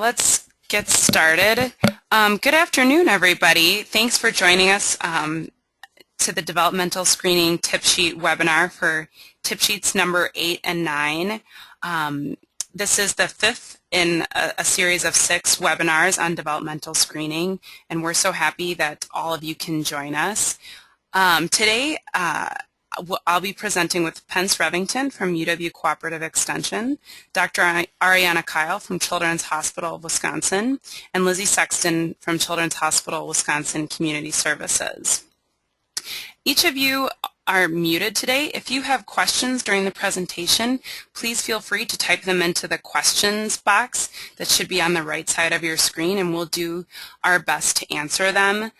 let's get started. Good afternoon, everybody. Thanks for joining us to the Developmental Screening Tip Sheet webinar for tip sheets number 8 and 9. This is the fifth in a series of 6 webinars on developmental screening, and we're so happy that all of you can join us. Today, I'll be presenting with Pence Revington from UW Cooperative Extension, Dr. Ariana Kyle from Children's Hospital of Wisconsin, and Lizzie Sexton from Children's Hospital Wisconsin Community Services. Each of you are muted today. If you have questions during the presentation, please feel free to type them into the questions box that should be on the right side of your screen, and we'll do our best to answer them.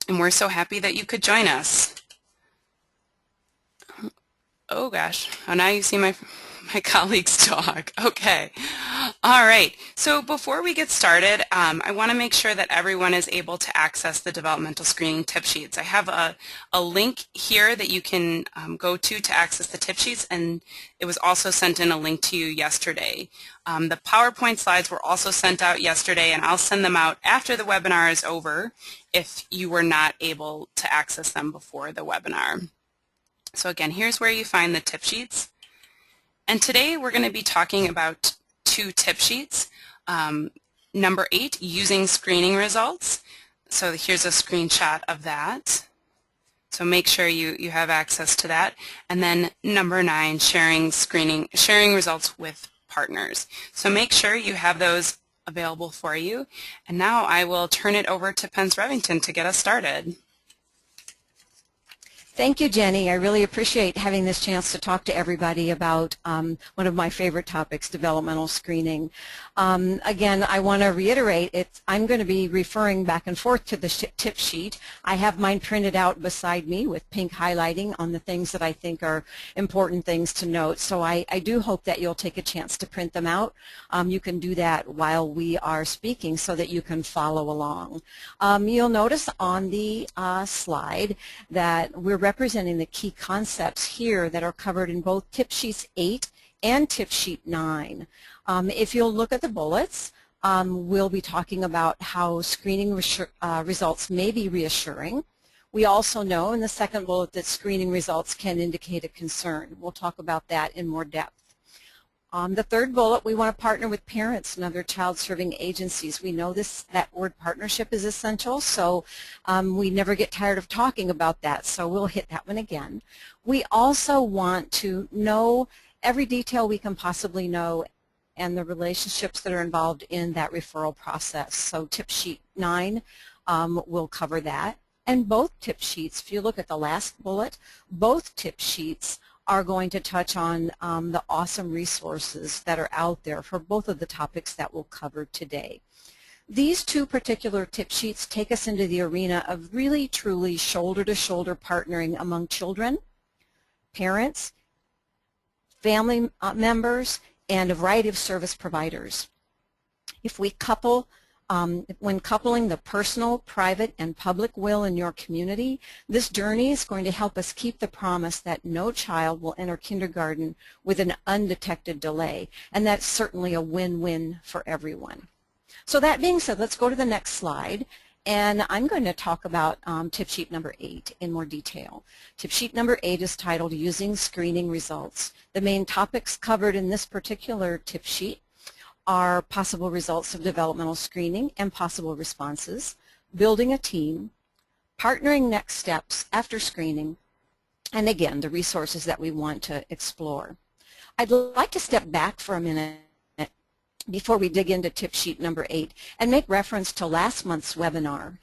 And we're so happy that you could join us. Oh gosh, oh now you see my colleague's dog. Okay, all right. So before we get started, I want to make sure that everyone is able to access the developmental screening tip sheets. I have a link here that you can go to access the tip sheets, and it was also sent in a link to you yesterday. The PowerPoint slides were also sent out yesterday, and I'll send them out after the webinar is over if you were not able to access them before the webinar. So again, here's where you find the tip sheets. And today we're going to be talking about 2 tip sheets. Number 8, using screening results. So here's a screenshot of that. So make sure you have access to that. And then number 9, sharing results with partners. So make sure you have those available for you. And now I will turn it over to Pence Revington to get us started. Thank you, Jenny. I really appreciate having this chance to talk to everybody about one of my favorite topics, developmental screening. Again, I want to reiterate, I'm going to be referring back and forth to the tip sheet. I have mine printed out beside me with pink highlighting on the things that I think are important things to note. So I do hope that you'll take a chance to print them out. You can do that while we are speaking so that you can follow along. You'll notice on the slide that we're representing the key concepts here that are covered in both tip sheets 8 and tip sheet 9. If you'll look at the bullets, we'll be talking about how screening results may be reassuring. We also know in the second bullet that screening results can indicate a concern. We'll talk about that in more depth. On the third bullet, we want to partner with parents and other child-serving agencies. We know that word partnership is essential, so we never get tired of talking about that, so we'll hit that one again. We also want to know every detail we can possibly know and the relationships that are involved in that referral process. So tip sheet 9 will cover that. And both tip sheets, if you look at the last bullet, both tip sheets are going to touch on the awesome resources that are out there for both of the topics that we'll cover today. These 2 particular tip sheets take us into the arena of really, truly shoulder-to-shoulder partnering among children, parents, family members, and a variety of service providers. If we couple when coupling the personal, private, and public will in your community, this journey is going to help us keep the promise that no child will enter kindergarten with an undetected delay, and that's certainly a win-win for everyone. So that being said, let's go to the next slide, and I'm going to talk about tip sheet number 8 in more detail. Tip sheet number 8 is titled Using Screening Results. The main topics covered in this particular tip sheet are possible results of developmental screening and possible responses, building a team, partnering next steps after screening, and again, the resources that we want to explore. I'd like to step back for a minute before we dig into tip sheet number 8 and make reference to last month's webinar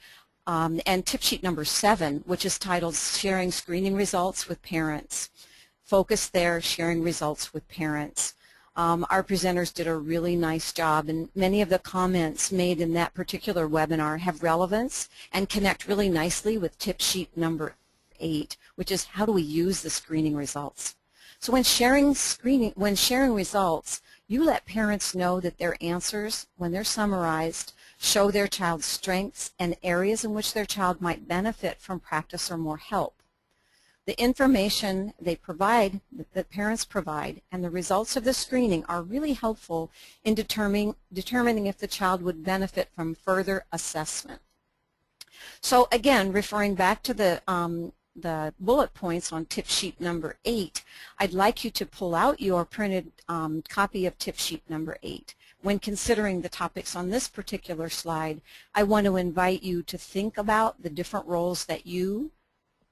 and tip sheet number 7, which is titled Sharing Screening Results with Parents. Focus there, sharing results with parents. Our presenters did a really nice job, and many of the comments made in that particular webinar have relevance and connect really nicely with tip sheet number 8, which is how do we use the screening results. So when sharing results, you let parents know that their answers, when they're summarized, show their child's strengths and areas in which their child might benefit from practice or more help. The information they provide, that parents provide, and the results of the screening are really helpful in determining if the child would benefit from further assessment. So again, referring back to the bullet points on tip sheet number 8, I'd like you to pull out your printed copy of tip sheet number 8. When considering the topics on this particular slide, I want to invite you to think about the different roles that you,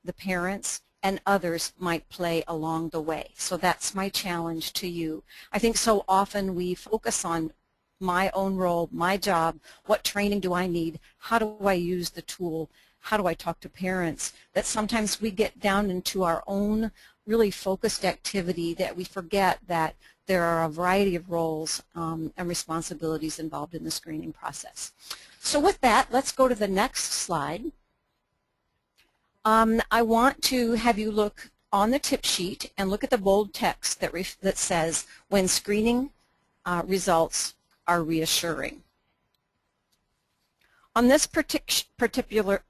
the parents, and others might play along the way. So that's my challenge to you. I think so often we focus on my own role, my job, what training do I need, how do I use the tool, how do I talk to parents, that sometimes we get down into our own really focused activity that we forget that there are a variety of roles and responsibilities involved in the screening process. So with that, let's go to the next slide. I want to have you look on the tip sheet and look at the bold text that says, when screening results are reassuring. On this particular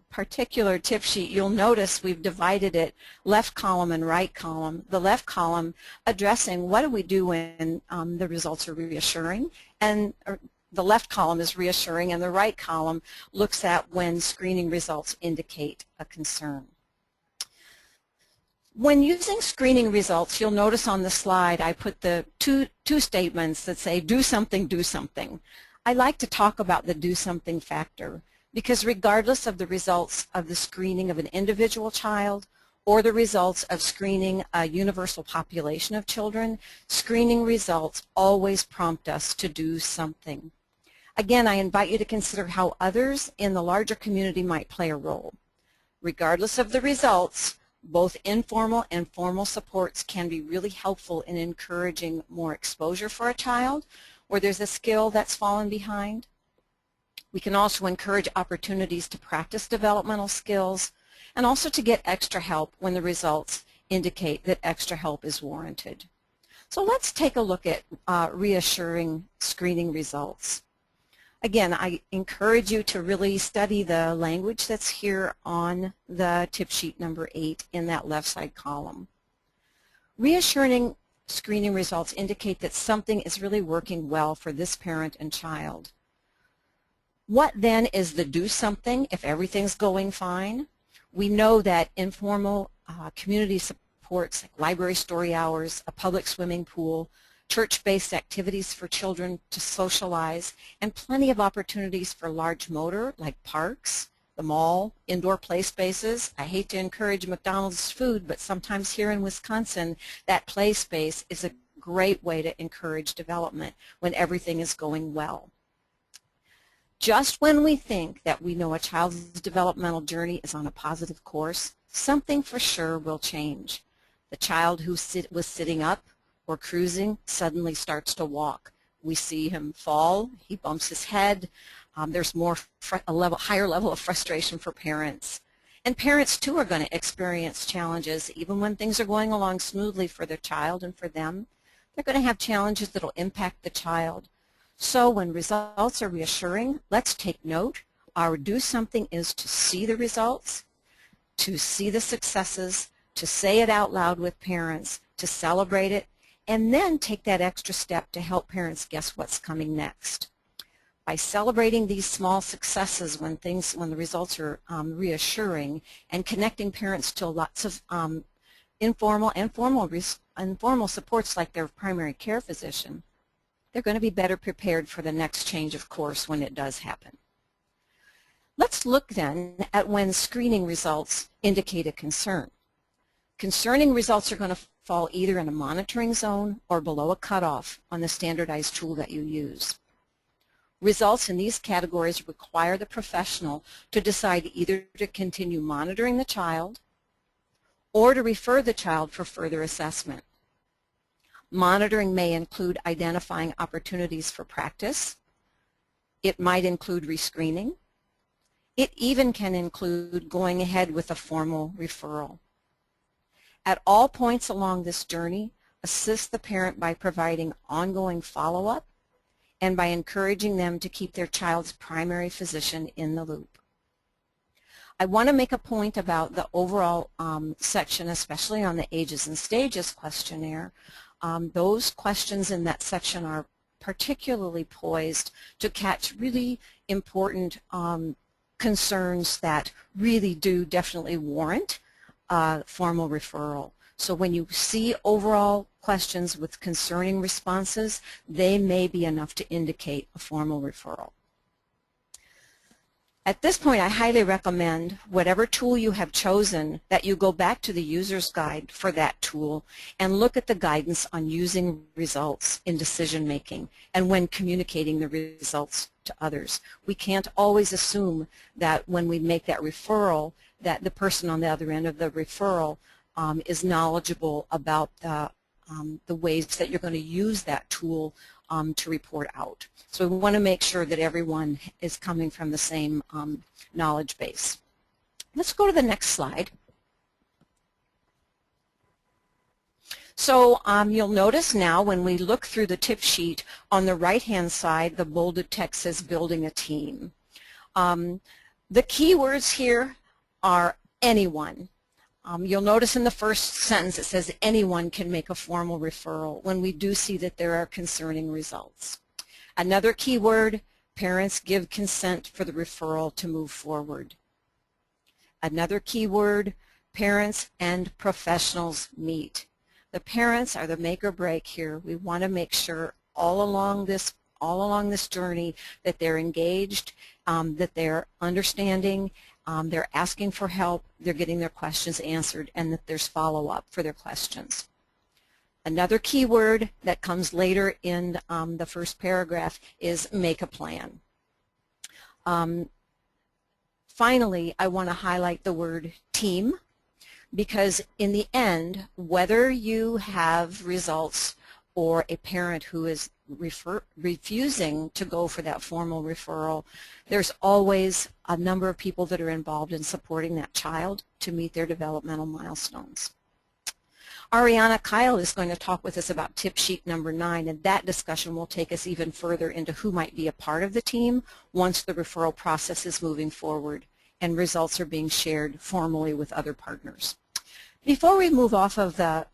tip sheet, you'll notice we've divided it left column and right column. The left column addressing what do we do when the results are reassuring, and the left column is reassuring, and the right column looks at when screening results indicate a concern. When using screening results, you'll notice on the slide I put the two statements that say do something, do something. I like to talk about the do something factor because regardless of the results of the screening of an individual child or the results of screening a universal population of children, screening results always prompt us to do something. Again, I invite you to consider how others in the larger community might play a role. Regardless of the results, both informal and formal supports can be really helpful in encouraging more exposure for a child where there's a skill that's fallen behind. We can also encourage opportunities to practice developmental skills and also to get extra help when the results indicate that extra help is warranted. So let's take a look at reassuring screening results. Again, I encourage you to really study the language that's here on the tip sheet number 8 in that left side column. Reassuring screening results indicate that something is really working well for this parent and child. What then is the do something if everything's going fine? We know that informal community supports like library story hours, a public swimming pool, church-based activities for children to socialize, and plenty of opportunities for large motor like parks, the mall, indoor play spaces. I hate to encourage McDonald's food, but sometimes here in Wisconsin that play space is a great way to encourage development when everything is going well. Just when we think that we know a child's developmental journey is on a positive course, something for sure will change. The child who was sitting up or cruising suddenly starts to walk. We see him fall, he bumps his head, there's a higher level of frustration for parents. And parents too are going to experience challenges even when things are going along smoothly for their child and for them. They're going to have challenges that will impact the child. So when results are reassuring, let's take note. Our do something is to see the results, to see the successes, to say it out loud with parents, to celebrate it, and then take that extra step to help parents guess what's coming next. By celebrating these small successes when the results are reassuring and connecting parents to lots of informal and formal supports like their primary care physician, they're going to be better prepared for the next change of course when it does happen. Let's look then at when screening results indicate a concern. Concerning results are going to fall either in a monitoring zone or below a cutoff on the standardized tool that you use. Results in these categories require the professional to decide either to continue monitoring the child or to refer the child for further assessment. Monitoring may include identifying opportunities for practice. It might include rescreening. It even can include going ahead with a formal referral. At all points along this journey, assist the parent by providing ongoing follow-up and by encouraging them to keep their child's primary physician in the loop. I want to make a point about the overall section, especially on the ages and stages questionnaire. Those questions in that section are particularly poised to catch really important concerns that really do definitely warrant formal referral. So when you see overall questions with concerning responses, they may be enough to indicate a formal referral. At this point, I highly recommend whatever tool you have chosen that you go back to the user's guide for that tool and look at the guidance on using results in decision making and when communicating the results to others. We can't always assume that when we make that referral that the person on the other end of the referral is knowledgeable about the ways that you're going to use that tool to report out. So we want to make sure that everyone is coming from the same knowledge base. Let's go to the next slide. So you'll notice now when we look through the tip sheet, on the right-hand side, the bolded text says building a team. The key words here are anyone. You'll notice in the first sentence it says anyone can make a formal referral when we do see that there are concerning results. Another key word, parents give consent for the referral to move forward. Another key word, parents and professionals meet. The parents are the make or break here. We want to make sure all along this journey that they're engaged, that they're understanding, they're asking for help, they're getting their questions answered, and that there's follow-up for their questions. Another key word that comes later in the first paragraph is make a plan. Finally, I want to highlight the word team, because in the end, whether you have results or a parent who is refusing to go for that formal referral, there's always a number of people that are involved in supporting that child to meet their developmental milestones. Ariana Kyle is going to talk with us about tip sheet number 9, and that discussion will take us even further into who might be a part of the team once the referral process is moving forward and results are being shared formally with other partners. Before we move off of the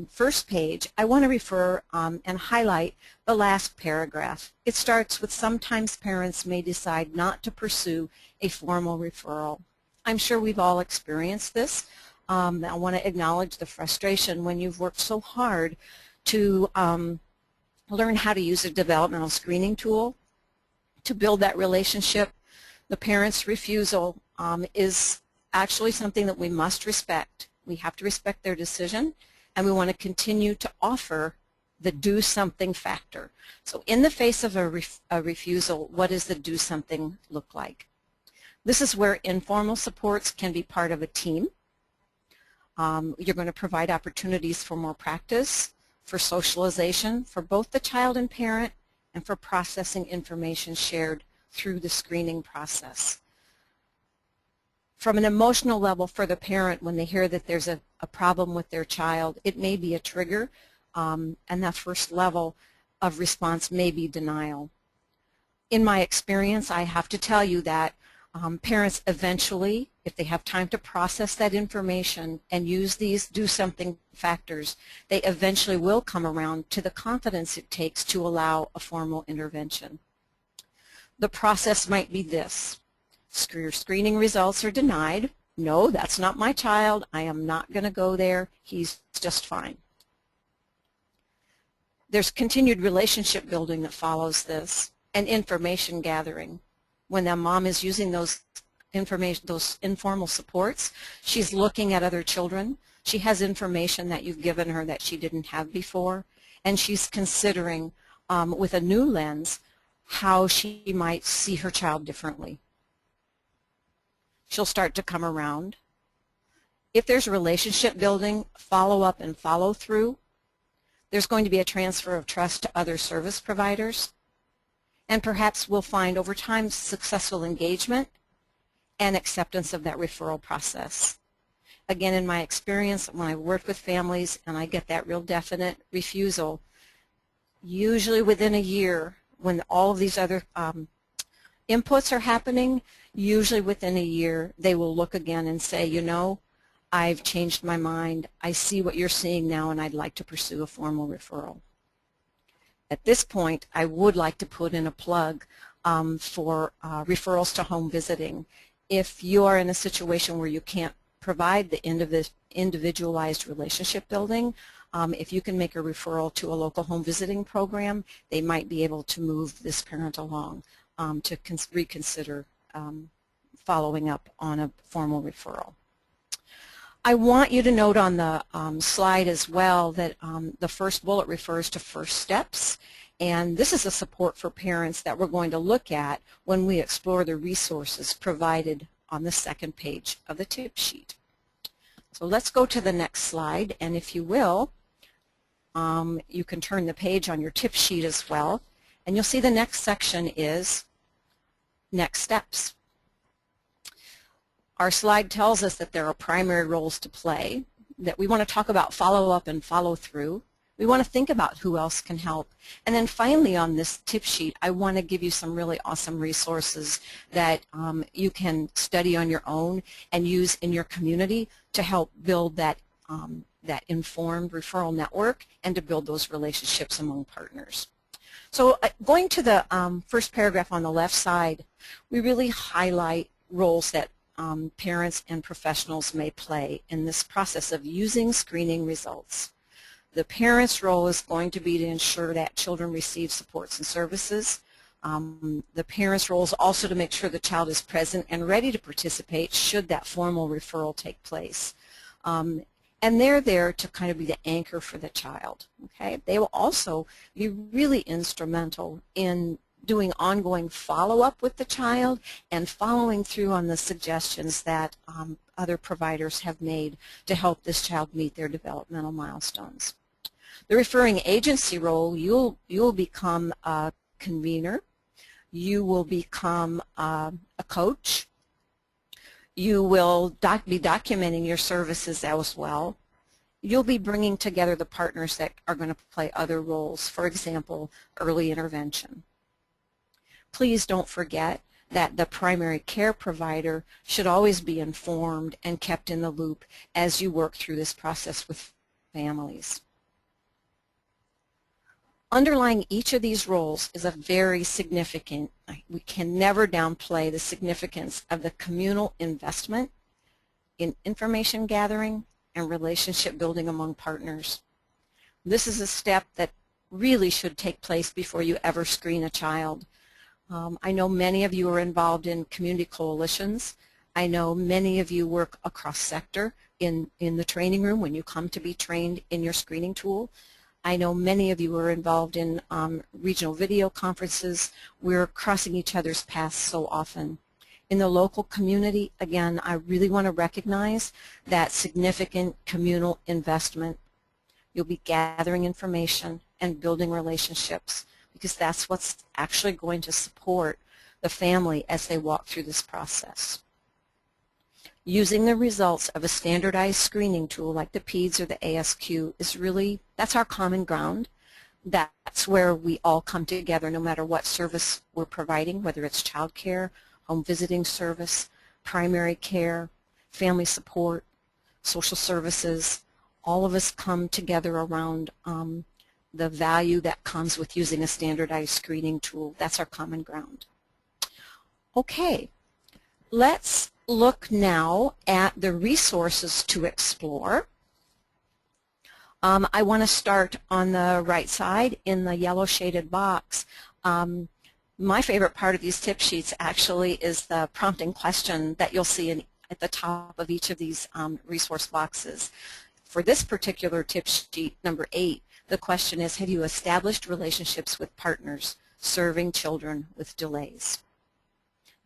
first page, I want to refer and highlight the last paragraph. It starts with sometimes parents may decide not to pursue a formal referral. I'm sure we've all experienced this. I want to acknowledge the frustration when you've worked so hard to learn how to use a developmental screening tool to build that relationship. The parent's refusal is actually something that we must respect. We have to respect their decision, and we want to continue to offer the do something factor. So in the face of a refusal, what does the do something look like? This is where informal supports can be part of a team. You're going to provide opportunities for more practice, for socialization, for both the child and parent, and for processing information shared through the screening process. From an emotional level for the parent, when they hear that there's a problem with their child, it may be a trigger, and that first level of response may be denial. In my experience, I have to tell you that parents eventually, if they have time to process that information and use these do something factors, they eventually will come around to the confidence it takes to allow a formal intervention. The process might be this. Your screening results are denied. No, that's not my child. I am not going to go there. He's just fine. There's continued relationship building that follows this, and information gathering. When the mom is using those informal supports, she's looking at other children. She has information that you've given her that she didn't have before, and she's considering with a new lens how she might see her child differently. She'll start to come around. If there's relationship building, follow up and follow through, there's going to be a transfer of trust to other service providers, and perhaps we'll find over time successful engagement and acceptance of that referral process. Again, in my experience, when I work with families and I get that real definite refusal, usually within a year, when all of these other inputs are happening, usually within a year, they will look again and say, you know, I've changed my mind. I see what you're seeing now, and I'd like to pursue a formal referral. At this point, I would like to put in a plug for referrals to home visiting. If you are in a situation where you can't provide the individualized relationship building, if you can make a referral to a local home visiting program, they might be able to move this parent along to reconsider following up on a formal referral. I want you to note on the slide as well that the first bullet refers to first steps, and this is a support for parents that we're going to look at when we explore the resources provided on the second page of the tip sheet. So let's go to the next slide, and if you will, you can turn the page on your tip sheet as well, and you'll see the next section is next steps. Our slide tells us that there are primary roles to play, that we want to talk about follow-up and follow-through. We want to think about who else can help. And then finally on this tip sheet, I want to give you some really awesome resources that you can study on your own and use in your community to help build that, that informed referral network and to build those relationships among partners. So going to the first paragraph on the left side, we really highlight roles that parents and professionals may play in this process of using screening results. The parent's role is going to be to ensure that children receive supports and services. The parent's role is also to make sure the child is present and ready to participate should that formal referral take place. And they're there to kind of be the anchor for the child. Okay? They will also be really instrumental in doing ongoing follow-up with the child and following through on the suggestions that other providers have made to help this child meet their developmental milestones. The referring agency role, you'll become a convener, you will become a coach, you will be documenting your services as well. You'll be bringing together the partners that are going to play other roles, for example, early intervention. Please don't forget that the primary care provider should always be informed and kept in the loop as you work through this process with families. Underlying each of these roles is a very significant, we can never downplay the significance of the communal investment in information gathering and relationship building among partners. This is a step that really should take place before you ever screen a child. I know many of you are involved in community coalitions. I know many of you work across sector in the training room when you come to be trained in your screening tool. I know many of you are involved in regional video conferences. We're crossing each other's paths so often. In the local community, again, I really want to recognize that significant communal investment. You'll be gathering information and building relationships, because that's what's actually going to support the family as they walk through this process. Using the results of a standardized screening tool like the PEDS or the ASQ is really, that's our common ground. That's where we all come together no matter what service we're providing, whether it's child care, home visiting service, primary care, family support, social services. All of us come together around the value that comes with using a standardized screening tool. That's our common ground. Okay, let's look now at the resources to explore. I want to start on the right side in the yellow shaded box. My favorite part of these tip sheets actually is the prompting question that you'll see at the top of each of these resource boxes. For this particular tip sheet, number 8, the question is, have you established relationships with partners serving children with delays?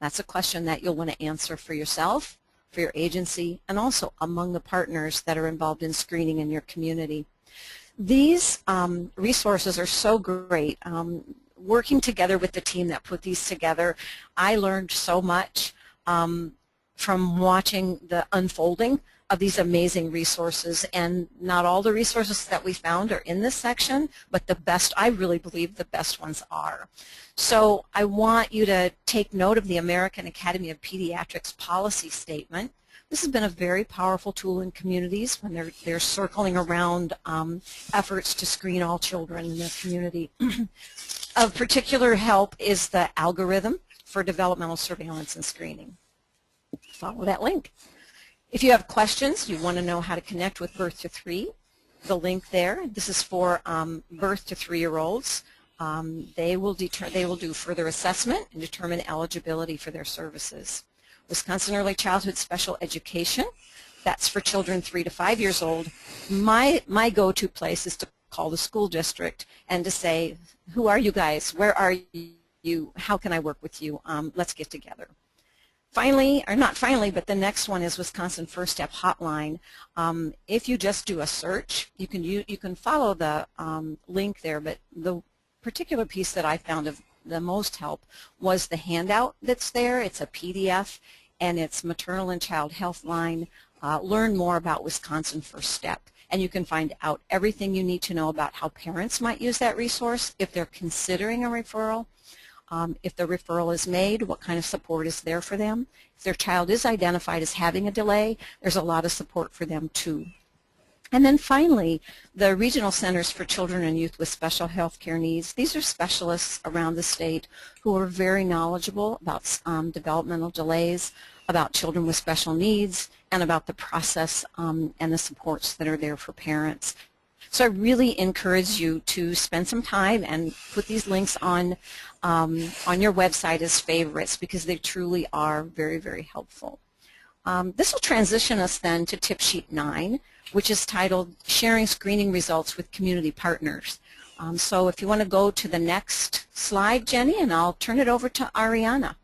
That's a question that you'll want to answer for yourself, for your agency, and also among the partners that are involved in screening in your community. These resources are so great. Working together with the team that put these together, I learned so much from watching the unfolding of these amazing resources, and not all the resources that we found are in this section, but the best, I really believe the best ones are. So I want you to take note of the American Academy of Pediatrics policy statement. This has been a very powerful tool in communities when they're circling around efforts to screen all children in their community. Of particular help is the algorithm for developmental surveillance and screening. Follow that link. If you have questions, you want to know how to connect with Birth to 3, the link there. This is for birth to 3-year-olds. They will do further assessment and determine eligibility for their services. Wisconsin Early Childhood Special Education, that's for children 3 to 5 years old. My go-to place is to call the school district and to say, who are you guys? Where are you? How can I work with you? Let's get together. Finally, or not finally, but the next one is Wisconsin First Step Hotline. If you just do a search, you can follow the link there, but the particular piece that I found of the most help was the handout that's there. It's a PDF, and it's Maternal and Child Health Line. Learn more about Wisconsin First Step. And you can find out everything you need to know about how parents might use that resource, if they're considering a referral, if the referral is made, what kind of support is there for them. If their child is identified as having a delay, there's a lot of support for them too. And then finally, the Regional Centers for Children and Youth with Special Health Care Needs. These are specialists around the state who are very knowledgeable about developmental delays, about children with special needs, and about the process and the supports that are there for parents. So I really encourage you to spend some time and put these links on your website as favorites, because they truly are very, very helpful. This will transition us then to tip sheet 9, which is titled Sharing Screening Results with Community Partners. So if you want to go to the next slide, Jenny, and I'll turn it over to Ariana.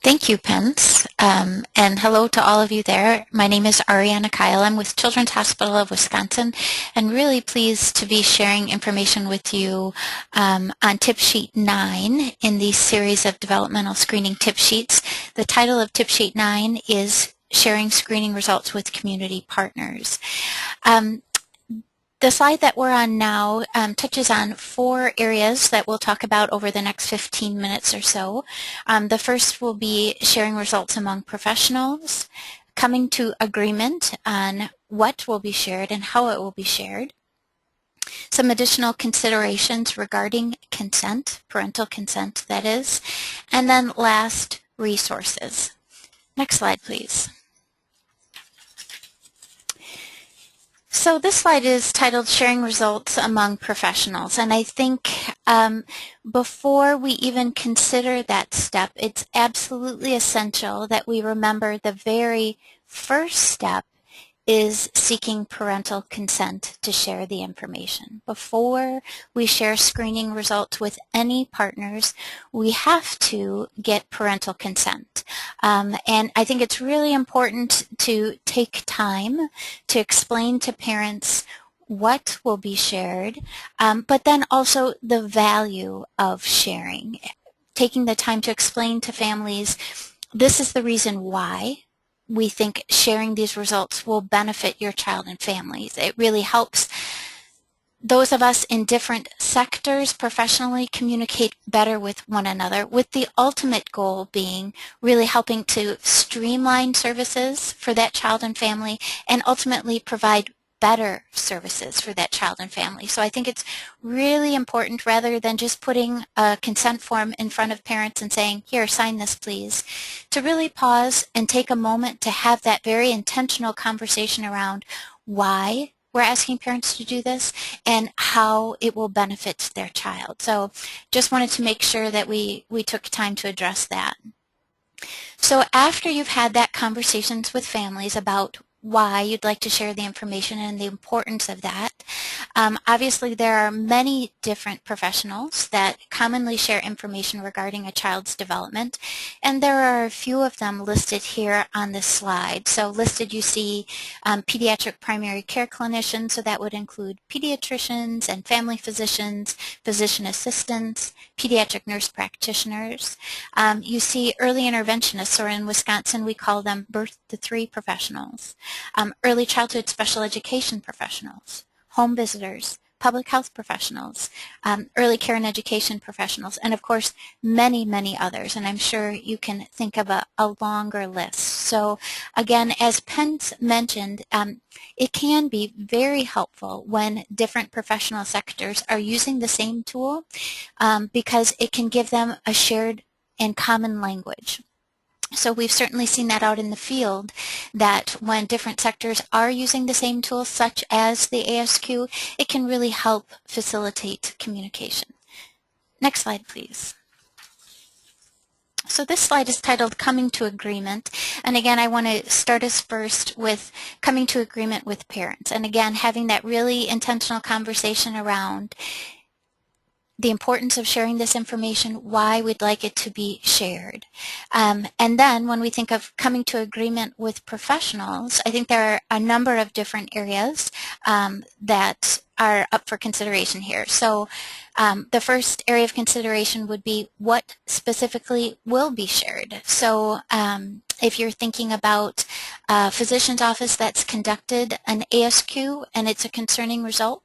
Thank you, Pence, and hello to all of you there. My name is Ariana Kyle. I'm with Children's Hospital of Wisconsin, and really pleased to be sharing information with you on tip sheet 9 in the series of developmental screening tip sheets. The title of tip sheet 9 is Sharing Screening Results with Community Partners. The slide that we're on now touches on 4 areas that we'll talk about over the next 15 minutes or so. The first will be sharing results among professionals, coming to agreement on what will be shared and how it will be shared, some additional considerations regarding consent, parental consent that is, and then last, resources. Next slide, please. So this slide is titled Sharing Results Among Professionals, and I think before we even consider that step, it's absolutely essential that we remember the very first step is seeking parental consent to share the information. Before we share screening results with any partners, we have to get parental consent. And I think it's really important to take time to explain to parents what will be shared, but then also the value of sharing. Taking the time to explain to families, this is the reason why we think sharing these results will benefit your child and families. It really helps those of us in different sectors professionally communicate better with one another, with the ultimate goal being really helping to streamline services for that child and family and ultimately provide better services for that child and family. So I think it's really important, rather than just putting a consent form in front of parents and saying, here, sign this please, to really pause and take a moment to have that very intentional conversation around why we're asking parents to do this and how it will benefit their child. So just wanted to make sure that we took time to address that. So after you've had that conversations with families about why you'd like to share the information and the importance of that. Obviously, there are many different professionals that commonly share information regarding a child's development, and there are a few of them listed here on this slide. So listed you see pediatric primary care clinicians, so that would include pediatricians and family physicians, physician assistants, pediatric nurse practitioners. You see early interventionists, or in Wisconsin we call them birth to 3 professionals. early childhood special education professionals, home visitors, public health professionals, early care and education professionals, and of course many, many others. And I'm sure you can think of a longer list. So again, as Penn's mentioned, it can be very helpful when different professional sectors are using the same tool because it can give them a shared and common language. So we've certainly seen that out in the field, that when different sectors are using the same tools, such as the ASQ, it can really help facilitate communication. Next slide, please. So this slide is titled Coming to Agreement. And again, I want to start us first with coming to agreement with parents. And again, having that really intentional conversation around the importance of sharing this information, why we'd like it to be shared. And then when we think of coming to agreement with professionals, I think there are a number of different areas that are up for consideration here. So the first area of consideration would be what specifically will be shared. So if you're thinking about a physician's office that's conducted an ASQ and it's a concerning result,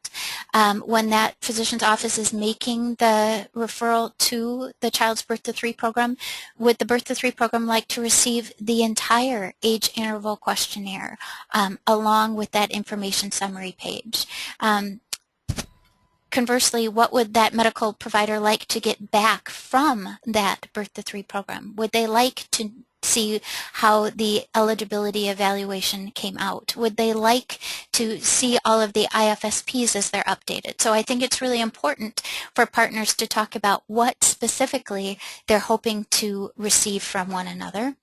when that physician's office is making the referral to the child's birth to 3 program, would the birth to 3 program like to receive the entire age interval questionnaire along with that information summary page? Conversely, what would that medical provider like to get back from that birth to 3 program? Would they like to see how the eligibility evaluation came out? Would they like to see all of the IFSPs as they're updated? So I think it's really important for partners to talk about what specifically they're hoping to receive from one another.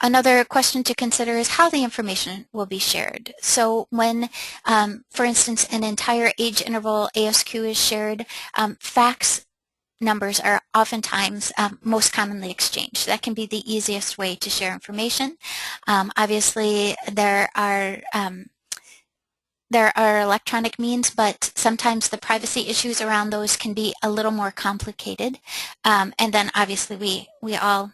Another question to consider is how the information will be shared. So when, for instance, an entire age interval ASQ is shared, fax numbers are oftentimes most commonly exchanged. That can be the easiest way to share information. Obviously, there are electronic means, but sometimes the privacy issues around those can be a little more complicated. And then obviously we all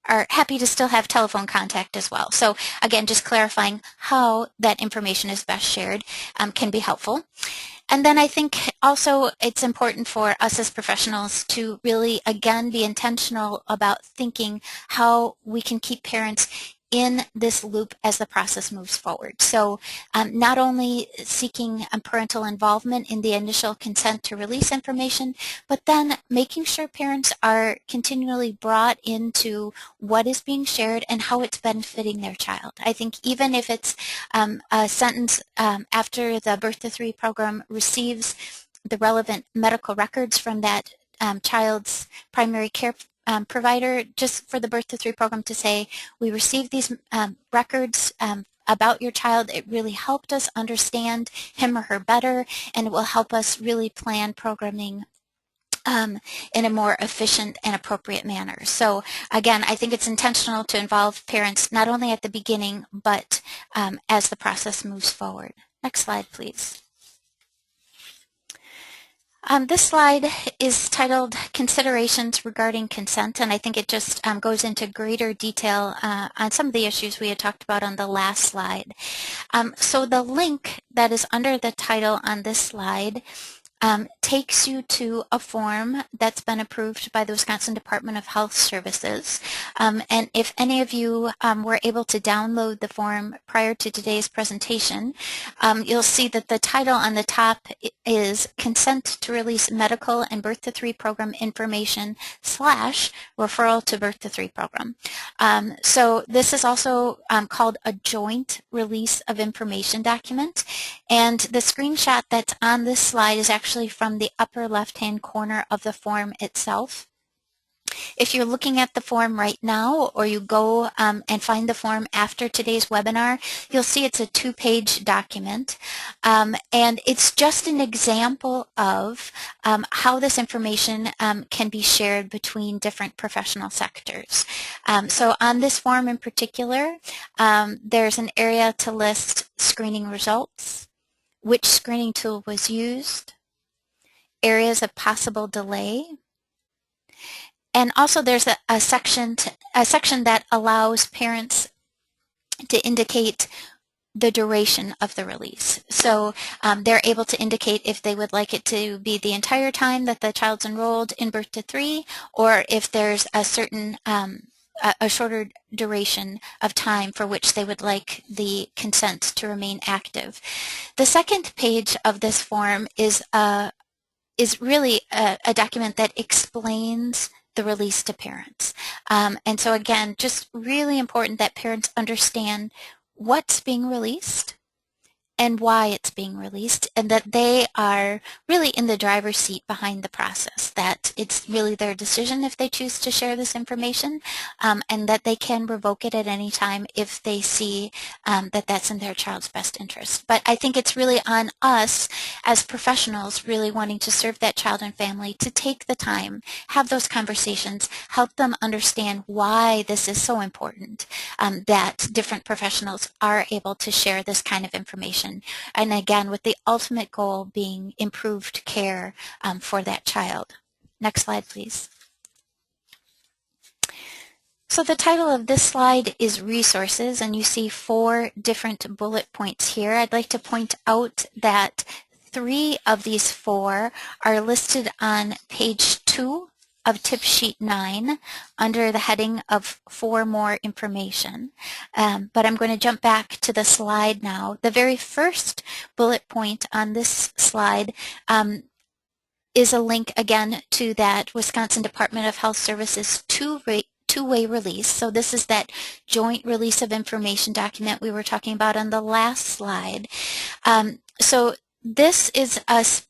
are happy to still have telephone contact as well. So again, just clarifying how that information is best shared can be helpful. And then I think also it's important for us as professionals to really, again, be intentional about thinking how we can keep parents in this loop as the process moves forward. So not only seeking parental involvement in the initial consent to release information, but then making sure parents are continually brought into what is being shared and how it's benefiting their child. I think even if it's a sentence after the birth to 3 program receives the relevant medical records from that child's primary care provider, just for the birth to 3 program to say, we received these records about your child. It really helped us understand him or her better, and it will help us really plan programming in a more efficient and appropriate manner. So again, I think it's intentional to involve parents not only at the beginning, but as the process moves forward. Next slide, please. This slide is titled Considerations Regarding Consent, and I think it just goes into greater detail on some of the issues we had talked about on the last slide. So the link that is under the title on this slide takes you to a form that's been approved by the Wisconsin Department of Health Services. And if any of you were able to download the form prior to today's presentation, you'll see that the title on the top is Consent to Release Medical and Birth to 3 Program Information / Referral to Birth to 3 Program. So this is also called a Joint Release of Information document. And the screenshot that's on this slide is actually from the upper left-hand corner of the form itself. If you're looking at the form right now, or you go and find the form after today's webinar, you'll see it's a 2-page document. And it's just an example of how this information can be shared between different professional sectors. So on this form in particular, there's an area to list screening results, which screening tool was used, areas of possible delay, and also there's a section that allows parents to indicate the duration of the release. So they're able to indicate if they would like it to be the entire time that the child's enrolled in birth to 3, or if there's a certain a shorter duration of time for which they would like the consent to remain active. The second page of this form is really a document that explains the release to parents. And so again, just really important that parents understand what's being released and why it's being released, and that they are really in the driver's seat behind the process, that it's really their decision if they choose to share this information, and that they can revoke it at any time if they see that that's in their child's best interest. But I think it's really on us as professionals really wanting to serve that child and family to take the time, have those conversations, help them understand why this is so important, that different professionals are able to share this kind of information. And again, with the ultimate goal being improved care for that child. Next slide, please. So the title of this slide is Resources, and you see 4 different bullet points here. I'd like to point out that 3 of these 4 are listed on page 2 of tip sheet 9 under the heading of For More Information. But I'm going to jump back to the slide now. The very first bullet point on this slide is a link again to that Wisconsin Department of Health Services two-way release. So this is that joint release of information document we were talking about on the last slide. So this is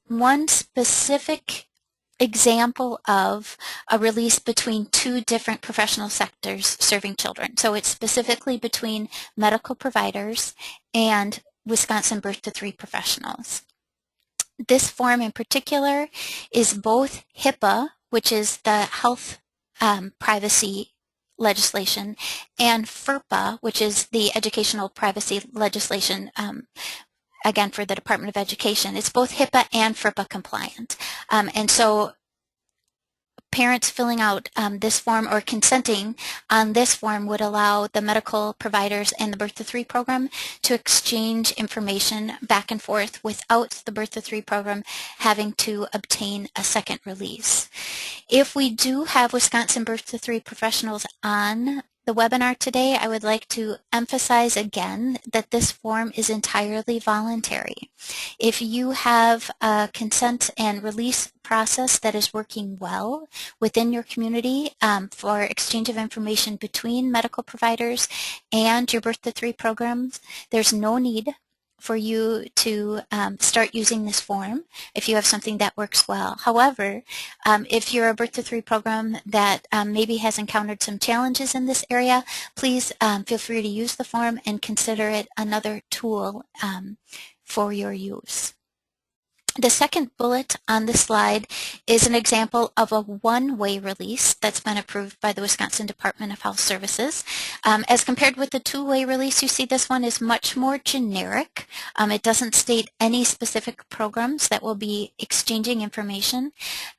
one specific example of a release between 2 different professional sectors serving children. So it's specifically between medical providers and Wisconsin birth to 3 professionals. This form in particular is both HIPAA, which is the health privacy legislation, and FERPA, which is the educational privacy legislation, again, for the Department of Education. It's both HIPAA and FERPA compliant. And so parents filling out this form or consenting on this form would allow the medical providers and the birth to 3 program to exchange information back and forth without the birth to 3 program having to obtain a second release. If we do have Wisconsin birth to 3 professionals on the webinar today, I would like to emphasize again that this form is entirely voluntary. If you have a consent and release process that is working well within your community for exchange of information between medical providers and your birth to 3 programs, there's no need for you to start using this form if you have something that works well. However, if you're a birth to 3 program that maybe has encountered some challenges in this area, please feel free to use the form and consider it another tool for your use. The second bullet on the slide is an example of a one-way release that's been approved by the Wisconsin Department of Health Services. As compared with the two-way release, you see this one is much more generic. It doesn't state any specific programs that will be exchanging information.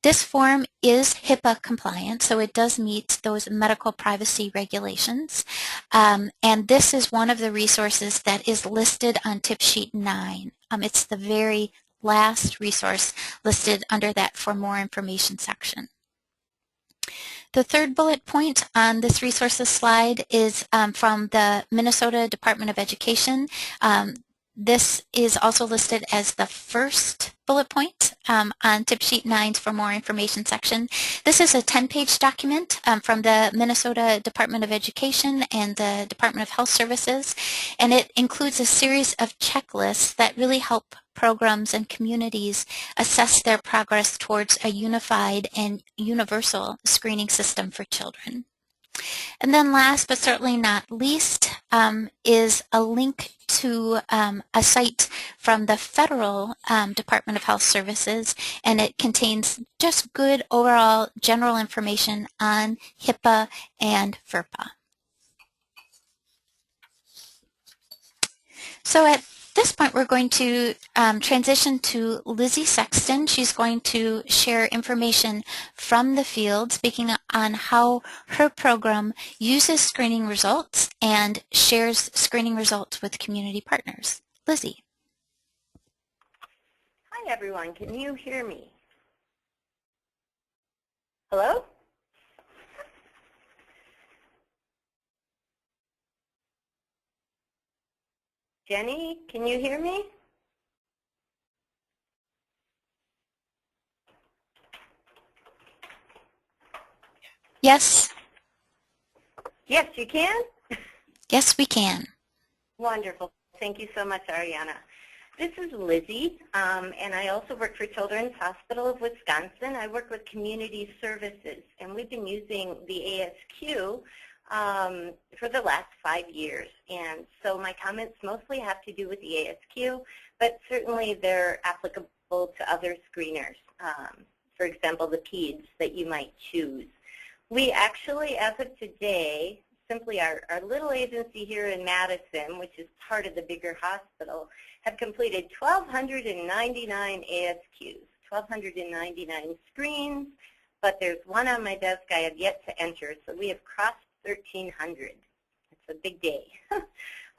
This form is HIPAA compliant, so it does meet those medical privacy regulations. And this is one of the resources that is listed on tip sheet 9. It's the very last resource listed under that For More Information section. The third bullet point on this resources slide is from the Minnesota Department of Education. This is also listed as the first bullet point on tip sheet 9's For More Information section. This is a 10-page document from the Minnesota Department of Education and the Department of Health Services, and it includes a series of checklists that really help programs and communities assess their progress towards a unified and universal screening system for children. And then last but certainly not least is a link to a site from the Federal Department of Health Services, and it contains just good overall general information on HIPAA and FERPA. So at this point, we're going to transition to Lizzie Sexton. She's going to share information from the field, speaking on how her program uses screening results and shares screening results with community partners. Lizzie. Hi everyone, can you hear me? Hello? Jenny, can you hear me? Yes. Yes, you can? Yes, we can. Wonderful. Thank you so much, Ariana. This is Lizzie, and I also work for Children's Hospital of Wisconsin. I work with community services, and we've been using the ASQ for the last 5 years. And so my comments mostly have to do with the ASQ, but certainly they're applicable to other screeners. For example, the PEDS that you might choose. We actually, as of today, simply our little agency here in Madison, which is part of the bigger hospital, have completed 1,299 ASQs, 1,299 screens, but there's one on my desk I have yet to enter, so we have crossed 1,300. It's a big day.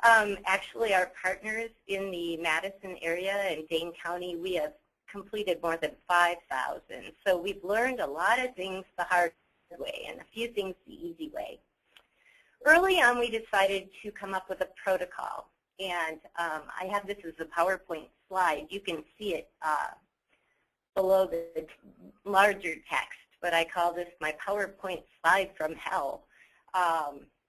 Actually, our partners in the Madison area and Dane County, we have completed more than 5,000. So we've learned a lot of things the hard way and a few things the easy way. Early on, we decided to come up with a protocol, and I have this as a PowerPoint slide. You can see it below the larger text, but I call this my PowerPoint slide from hell,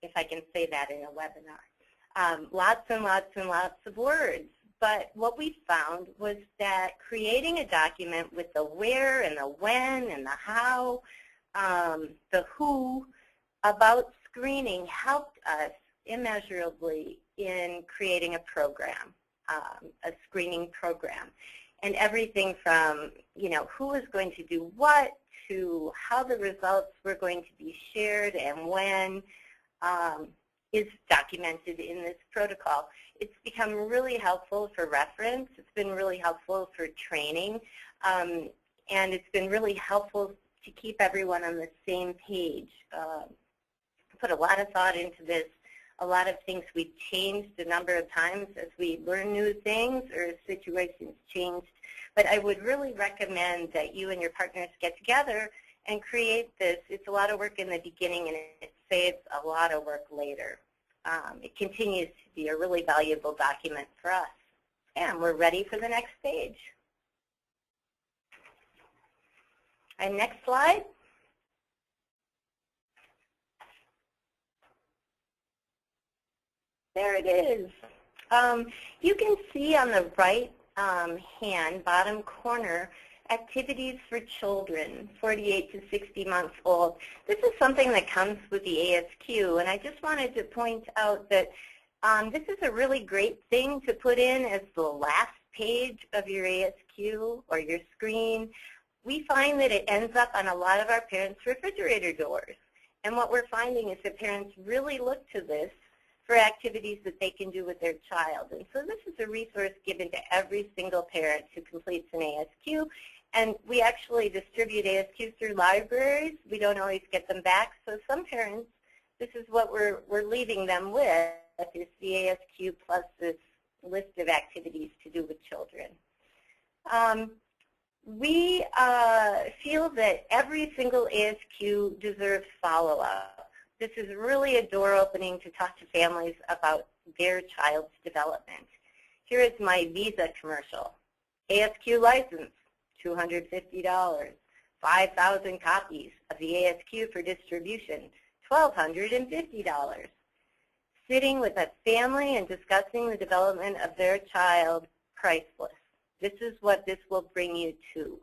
if I can say that in a webinar. Lots and lots and lots of words, but what we found was that creating a document with the where and the when and the how, the who, about screening helped us immeasurably in creating a program, a screening program. And everything from, who is going to do what to how the results were going to be shared and when is documented in this protocol. It's become really helpful for reference. It's been really helpful for training. And it's been really helpful to keep everyone on the same page. Put a lot of thought into this. A lot of things we've changed a number of times as we learn new things or as situations changed. But I would really recommend that you and your partners get together and create this. It's a lot of work in the beginning and it saves a lot of work later. It continues to be a really valuable document for us. And we're ready for the next page. And next slide. There it is. You can see on the right hand, bottom corner, activities for children 48 to 60 months old. This is something that comes with the ASQ, and I just wanted to point out that this is a really great thing to put in as the last page of your ASQ or your screen. We find that it ends up on a lot of our parents' refrigerator doors. And what we're finding is that parents really look to this for activities that they can do with their child. And so this is a resource given to every single parent who completes an ASQ. And we actually distribute ASQs through libraries. We don't always get them back. So some parents, this is what we're leaving them with, is the ASQ plus this list of activities to do with children. We feel that every single ASQ deserves follow-up. This is really a door opening to talk to families about their child's development. Here is my Visa commercial. ASQ license, $250. 5,000 copies of the ASQ for distribution, $1,250. Sitting with a family and discussing the development of their child, priceless. This is what this will bring you to.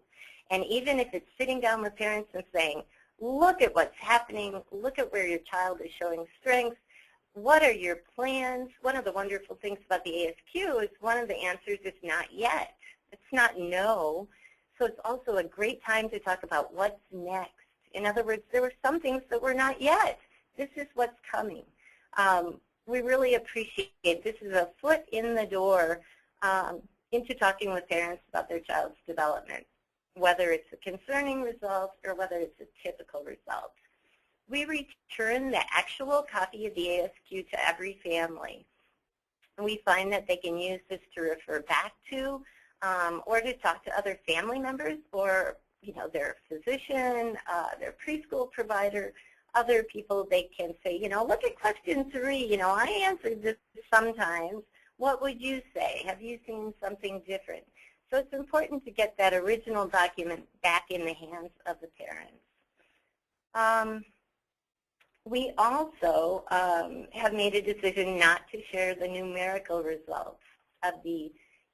And even if it's sitting down with parents and saying, look at what's happening, look at where your child is showing strengths, what are your plans? One of the wonderful things about the ASQ is one of the answers is not yet. It's not no. So it's also a great time to talk about what's next. In other words, there were some things that were not yet. This is what's coming. We really appreciate it. This is a foot in the door into talking with parents about their child's development, whether it's a concerning result or whether it's a typical result. we return the actual copy of the ASQ to every family. And we find that they can use this to refer back to or to talk to other family members or their physician, their preschool provider, other people. They can say, look at question 3, I answered this sometimes. What would you say? Have you seen something different? So it's important to get that original document back in the hands of the parents. We also have made a decision not to share the numerical results of the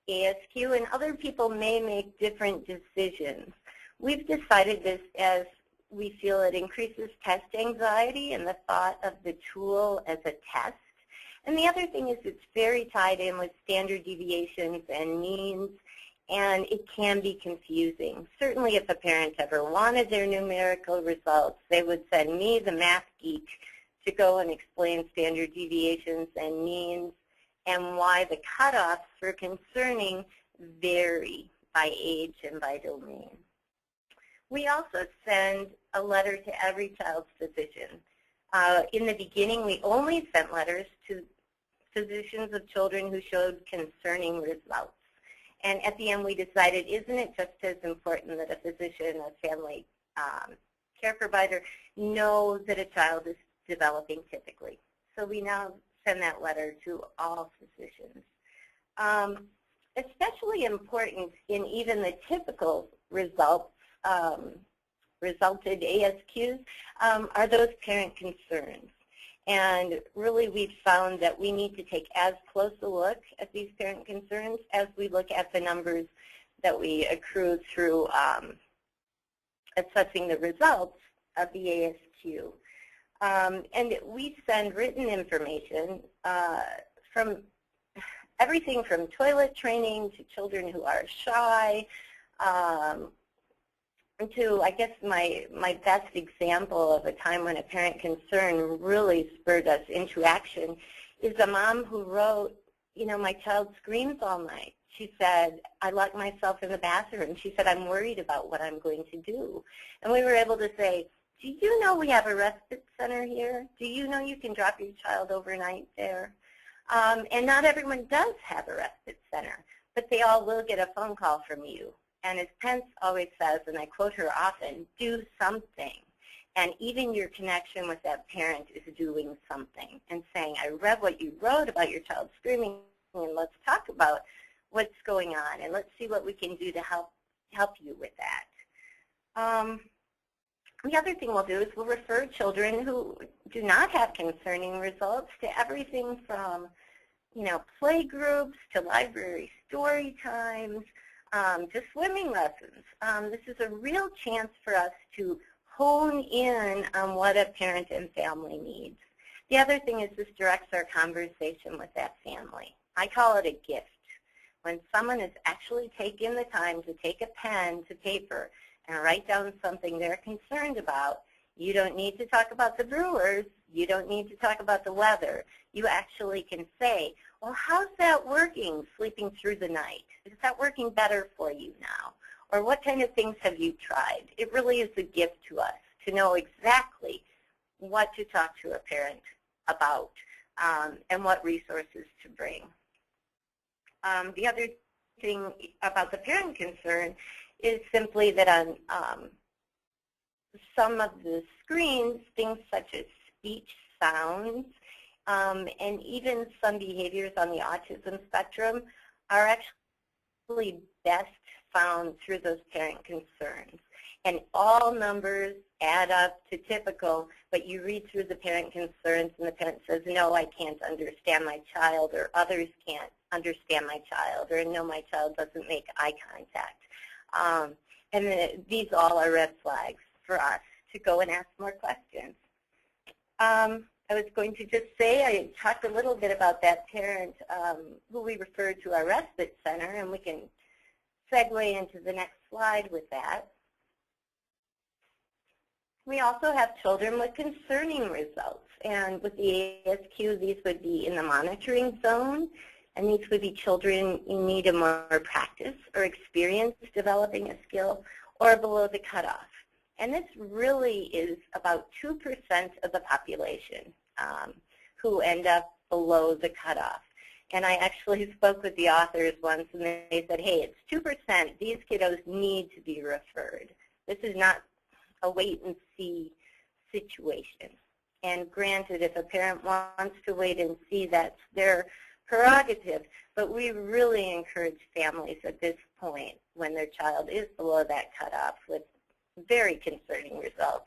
ASQ, and other people may make different decisions. We've decided this as we feel it increases test anxiety and the thought of the tool as a test. And the other thing is it's very tied in with standard deviations and means, and it can be confusing. Certainly if a parent ever wanted their numerical results, they would send me, the math geek, to go and explain standard deviations and means and why the cutoffs for concerning vary by age and by domain. We also send a letter to every child's physician. In the beginning, we only sent letters to physicians of children who showed concerning results. And at the end, we decided, isn't it just as important that a physician, a family care provider, know that a child is developing typically? So we now send that letter to all physicians. Especially important in even the typical results, resulted ASQs, are those parent concerns. And really we've found that we need to take as close a look at these parent concerns as we look at the numbers that we accrue through assessing the results of the ASQ. And we send written information from everything from toilet training to children who are shy, to, I guess, my best example of a time when a parent concern really spurred us into action is a mom who wrote, my child screams all night. She said, I lock myself in the bathroom. She said, I'm worried about what I'm going to do. And we were able to say, do you know we have a respite center here? Do you know you can drop your child overnight there? And not everyone does have a respite center, but they all will get a phone call from you. And as Pence always says, and I quote her often, do something. And even your connection with that parent is doing something and saying, I read what you wrote about your child screaming, and let's talk about what's going on, and let's see what we can do to help you with that. The other thing we'll do is we'll refer children who do not have concerning results to everything from, play groups to library story times, to swimming lessons. This is a real chance for us to hone in on what a parent and family needs. The other thing is this directs our conversation with that family. I call it a gift. When someone is actually taking the time to take a pen to paper and write down something they're concerned about, you don't need to talk about the Brewers. You don't need to talk about the weather. You actually can say, well, how's that working, sleeping through the night? Is that working better for you now? Or what kind of things have you tried? It really is a gift to us to know exactly what to talk to a parent about and what resources to bring. The other thing about the parent concern is simply that on some of the screens, things such as speech sounds and even some behaviors on the autism spectrum are actually best found through those parent concerns. And all numbers add up to typical, but you read through the parent concerns and the parent says, no, I can't understand my child, or others can't understand my child, or no, my child doesn't make eye contact. And these all are red flags for us to go and ask more questions. I was going to just say, I talked a little bit about that parent who we referred to our respite center, and we can segue into the next slide with that. We also have children with concerning results, and with the ASQ, these would be in the monitoring zone, and these would be children in need of more practice or experience developing a skill, or below the cutoff. And this really is about 2% of the population who end up below the cutoff. And I actually spoke with the authors once, and they said, hey, it's 2%. These kiddos need to be referred. This is not a wait-and-see situation. And granted, if a parent wants to wait and see, that's their prerogative. But we really encourage families at this point, when their child is below that cutoff with very concerning results,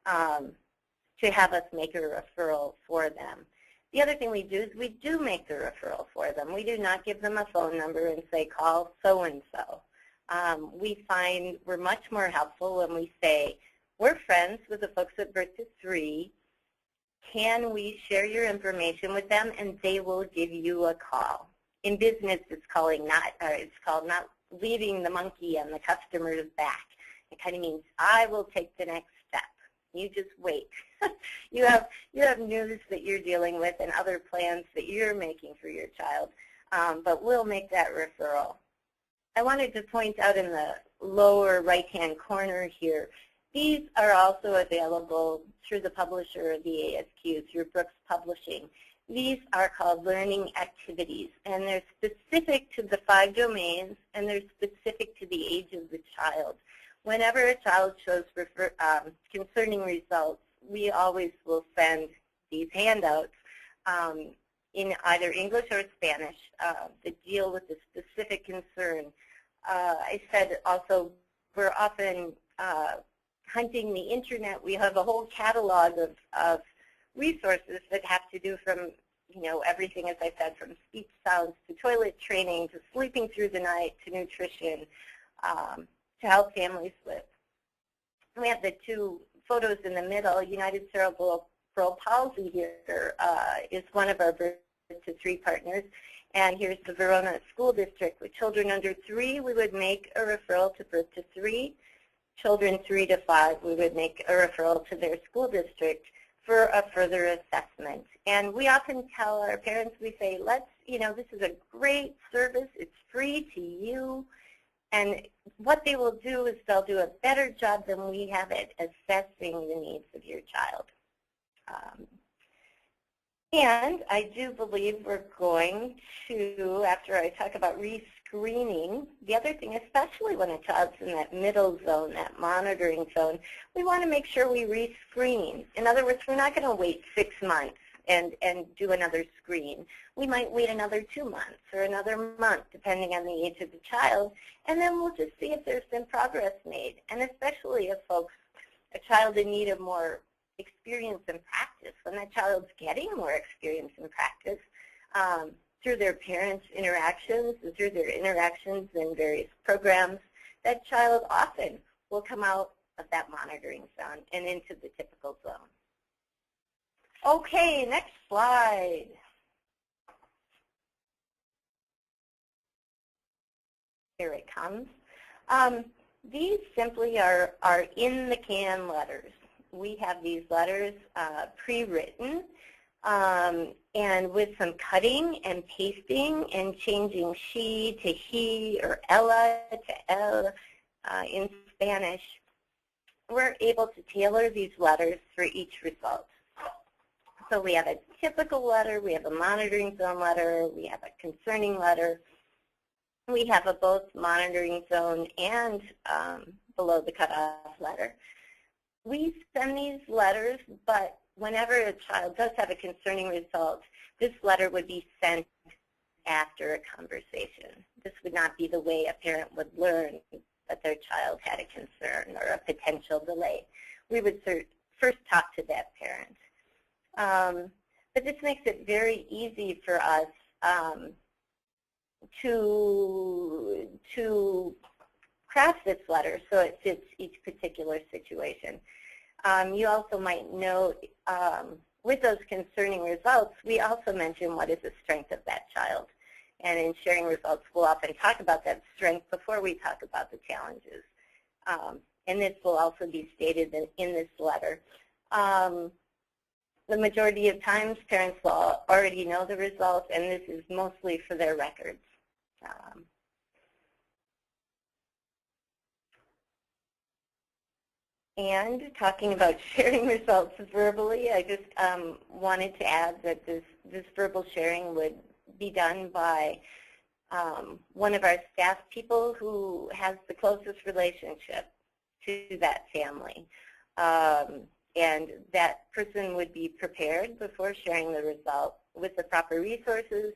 to have us make a referral for them. The other thing we do is we do make the referral for them. We do not give them a phone number and say, call so-and-so. We find we're much more helpful when we say, we're friends with the folks at Birth to 3. Can we share your information with them, and they will give you a call. In business, it's called not leaving the monkey on the customer's back. It kind of means I will take the next step. You just wait. you have news that you're dealing with and other plans that you're making for your child, but we'll make that referral. I wanted to point out in the lower right-hand corner here, these are also available through the publisher of the ASQ, through Brooks Publishing. These are called learning activities, and they're specific to the 5 domains, and they're specific to the age of the child. Whenever a child shows concerning results, we always will send these handouts in either English or Spanish that deal with the specific concern. I said also we're often hunting the internet. We have a whole catalog of resources that have to do from, everything, as I said, from speech sounds to toilet training to sleeping through the night to nutrition, to help families with. We have the 2 photos in the middle. United Cerebral Palsy here is one of our Birth to 3 partners. And here's the Verona School District. With children under 3, we would make a referral to Birth to 3. Children 3 to 5, we would make a referral to their school district for a further assessment. And we often tell our parents, we say, this is a great service. It's free to you. And what they will do is they'll do a better job than we have at assessing the needs of your child. And I do believe we're going to, after I talk about rescreening, the other thing, especially when a child's in that middle zone, that monitoring zone, we want to make sure we rescreen. In other words, we're not going to wait 6 months and do another screen. We might wait another 2 months or another month, depending on the age of the child, and then we'll just see if there's been progress made. And especially if a child in need of more experience and practice, when that child's getting more experience and practice through their parents' interactions and through their interactions in various programs, that child often will come out of that monitoring zone and into the typical zone. Okay, next slide. Here it comes. These simply are in-the-can letters. We have these letters pre-written and with some cutting and pasting and changing she to he or ella to el in Spanish. We're able to tailor these letters for each result. So we have a typical letter, we have a monitoring zone letter, we have a concerning letter. We have a both monitoring zone and below the cutoff letter. We send these letters, but whenever a child does have a concerning result, this letter would be sent after a conversation. This would not be the way a parent would learn that their child had a concern or a potential delay. We would first talk to that parent. But this makes it very easy for us to craft this letter so it fits each particular situation. You also might note with those concerning results, we also mention what is the strength of that child. And in sharing results, we'll often talk about that strength before we talk about the challenges. And this will also be stated in this letter. The majority of times, parents will already know the results, and this is mostly for their records. And talking about sharing results verbally, I just wanted to add that this verbal sharing would be done by one of our staff people who has the closest relationship to that family. And that person would be prepared before sharing the result with the proper resources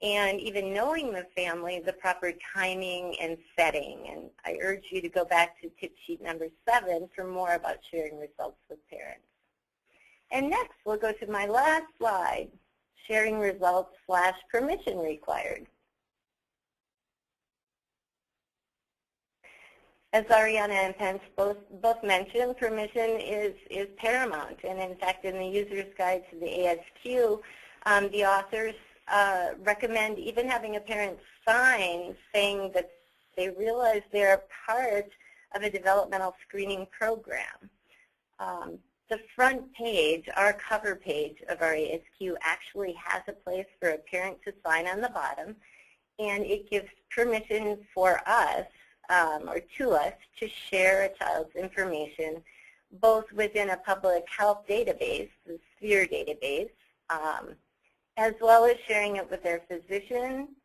and even knowing the family, the proper timing and setting. And I urge you to go back to tip sheet number 7 for more about sharing results with parents. And next, we'll go to my last slide, sharing results / permission required. As Ariana and Pence both mentioned, permission is paramount. And in fact, in the user's guide to the ASQ, the authors recommend even having a parent sign saying that they realize they're part of a developmental screening program. The front page, our cover page of our ASQ, actually has a place for a parent to sign on the bottom, and it gives permission for us or to us to share a child's information both within a public health database, the SPHERE database, as well as sharing it with their physician,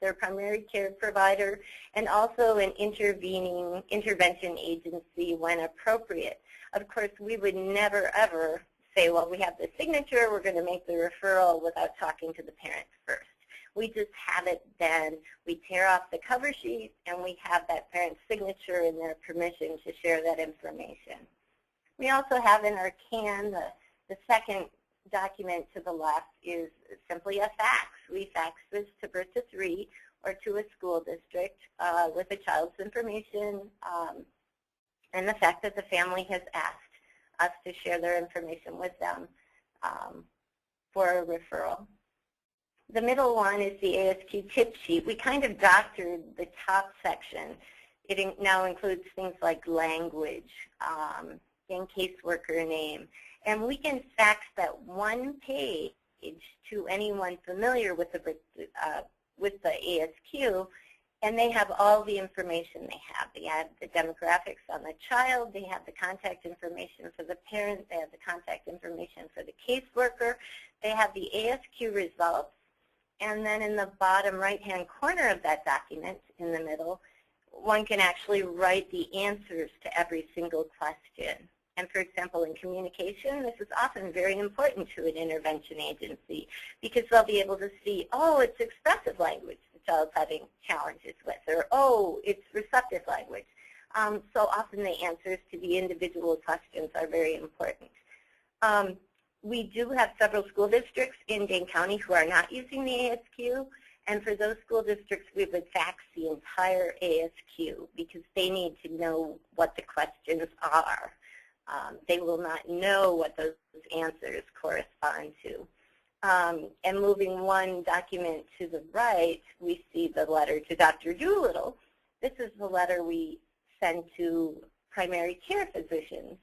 their primary care provider, and also an intervention agency when appropriate. Of course, we would never, ever say, well, we have the signature, we're going to make the referral without talking to the parent first. We just have it then. We tear off the cover sheet, and we have that parent's signature and their permission to share that information. We also have in our CAN, the second document to the left is simply a fax. We fax this to birth to 3 or to a school district with the child's information and the fact that the family has asked us to share their information with them for a referral. The middle one is the ASQ tip sheet. We kind of doctored the top section. It now includes things like language and caseworker name. And we can fax that one page to anyone familiar with the ASQ, and they have all the information they have. They have the demographics on the child. They have the contact information for the parent. They have the contact information for the caseworker. They have the ASQ results. And then in the bottom right-hand corner of that document, in the middle, one can actually write the answers to every single question. And for example, in communication, this is often very important to an intervention agency because they'll be able to see, oh, it's expressive language the child's having challenges with, or oh, it's receptive language. So often the answers to the individual questions are very important. We do have several school districts in Dane County who are not using the ASQ, and for those school districts, we would fax the entire ASQ because they need to know what the questions are. They will not know what those answers correspond to. And moving one document to the right, we see the letter to Dr. Doolittle. This is the letter we send to primary care physicians.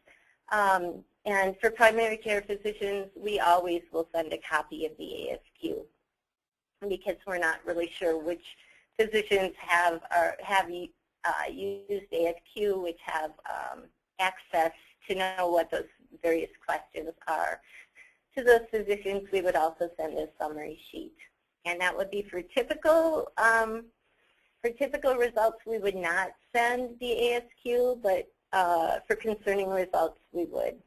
And for primary care physicians, we always will send a copy of the ASQ because we're not really sure which physicians have used ASQ, which have access to know what those various questions are. To those physicians, we would also send a summary sheet. And that would be for typical results, we would not send the ASQ, but for concerning results, we would.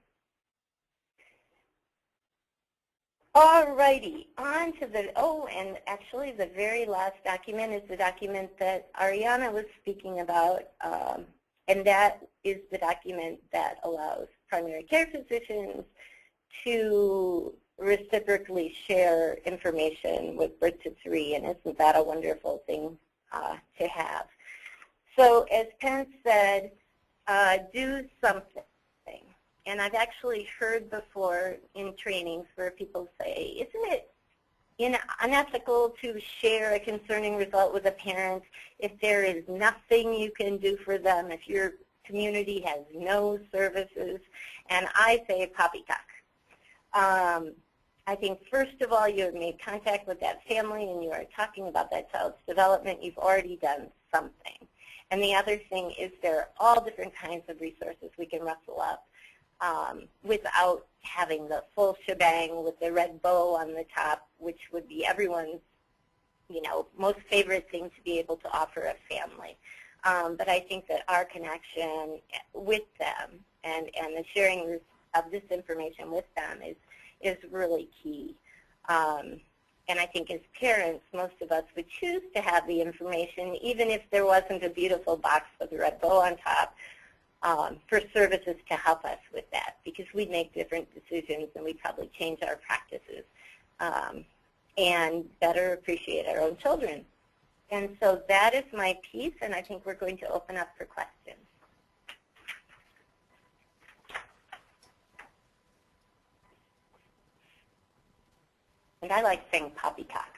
Alrighty, on to the, and actually the very last document is the document that Ariana was speaking about, and that is the document that allows primary care physicians to reciprocally share information with birth to 3, and isn't that a wonderful thing to have? So as Pence said, do something. And I've actually heard before in trainings where people say, isn't it unethical to share a concerning result with a parent if there is nothing you can do for them, if your community has no services? And I say poppycock. I think first of all, you have made contact with that family and you are talking about that child's development. You've already done something. And the other thing is there are all different kinds of resources we can rustle up without having the full shebang with the red bow on the top, which would be everyone's, most favorite thing to be able to offer a family. But I think that our connection with them and the sharing of this information with them is really key. And I think as parents, most of us would choose to have the information, even if there wasn't a beautiful box with a red bow on top, for services to help us with that, because we'd make different decisions and we'd probably change our practices and better appreciate our own children. And so that is my piece, and I think we're going to open up for questions. And I like saying poppycock.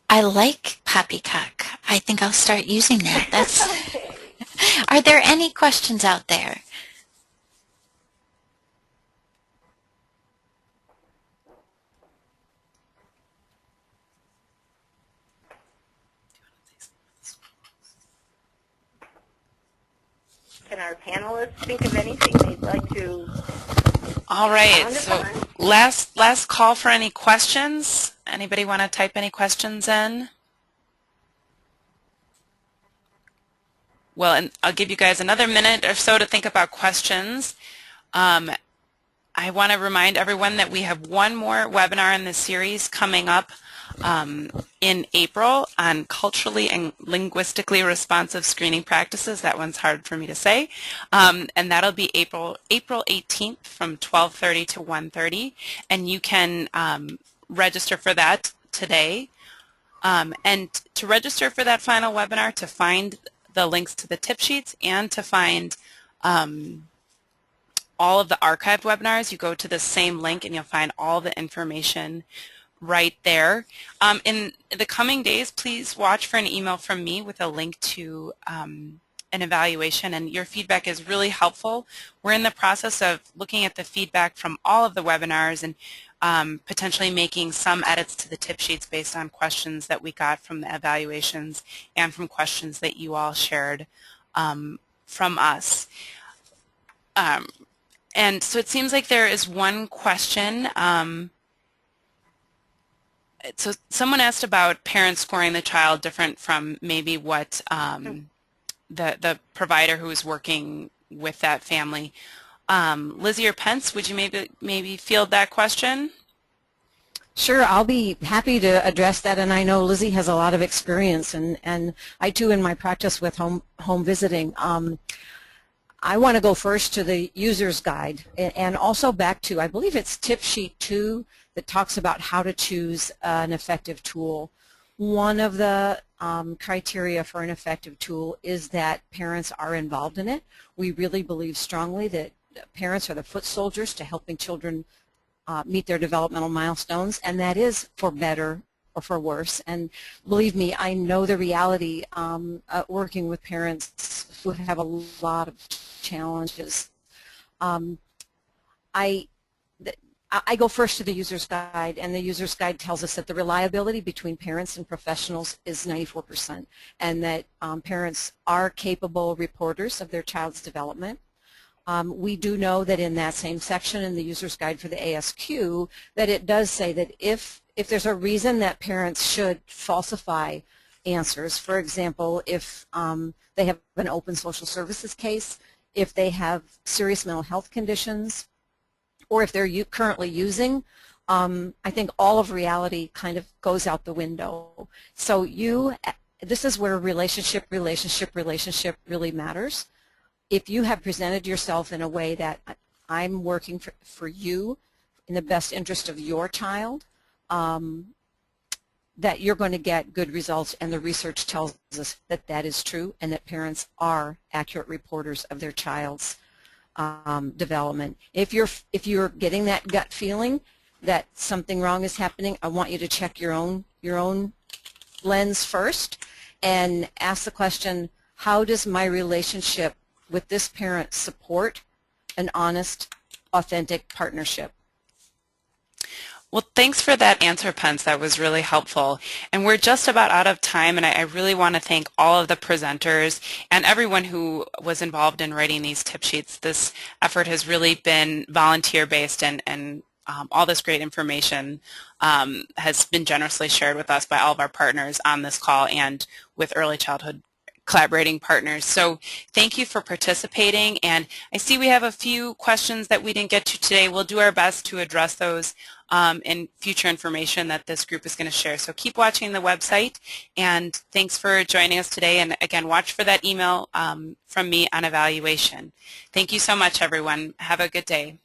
I like poppycock. I think I'll start using that. Are there any questions out there? Can our panelists think of anything they'd like to? All right, so last call for any questions. Anybody want to type any questions in? Well, and I'll give you guys another minute or so to think about questions. I want to remind everyone that we have one more webinar in this series coming up in April on culturally and linguistically responsive screening practices. That one's hard for me to say. And that'll be April 18th from 12:30 to 1:30. And you can register for that today. And to register for that final webinar, to find the links to the tip sheets and to find all of the archived webinars, you go to the same link and you'll find all the information right there. In the coming days, please watch for an email from me with a link to an evaluation, and your feedback is really helpful. We're in the process of looking at the feedback from all of the webinars and potentially making some edits to the tip sheets based on questions that we got from the evaluations and from questions that you all shared from us. And so it seems like there is one question. So someone asked about parents scoring the child different from maybe what the provider who is working with that family. Lizzie or Pence, would you maybe field that question? Sure, I'll be happy to address that, and I know Lizzie has a lot of experience, and I too in my practice with home visiting. I want to go first to the user's guide and also back to, I believe it's tip sheet 2 that talks about how to choose an effective tool. One of the criteria for an effective tool is that parents are involved in it. We really believe strongly that parents are the foot soldiers to helping children meet their developmental milestones, and that is for better or for worse. And believe me, I know the reality working with parents who have a lot of challenges. I go first to the user's guide, and the user's guide tells us that the reliability between parents and professionals is 94%, and that parents are capable reporters of their child's development. We do know that in that same section in the user's guide for the ASQ that it does say that if there's a reason that parents should falsify answers, for example, if they have an open social services case, if they have serious mental health conditions, or if they're currently using, I think all of reality kind of goes out the window. So this is where relationship really matters. If you have presented yourself in a way that I'm working for you in the best interest of your child, that you're going to get good results, and the research tells us that that is true, and that parents are accurate reporters of their child's development. If you're getting that gut feeling that something wrong is happening, I want you to check your own lens first and ask the question, how does my relationship with this parent support an honest, authentic partnership? Well, thanks for that answer, Pence. That was really helpful. And we're just about out of time, and I really want to thank all of the presenters and everyone who was involved in writing these tip sheets. This effort has really been volunteer-based, and all this great information has been generously shared with us by all of our partners on this call and with early childhood collaborating partners. So thank you for participating, and I see we have a few questions that we didn't get to today. We'll do our best to address those in future information that this group is going to share. So keep watching the website, and thanks for joining us today, and again, watch for that email from me on evaluation. Thank you so much, everyone. Have a good day.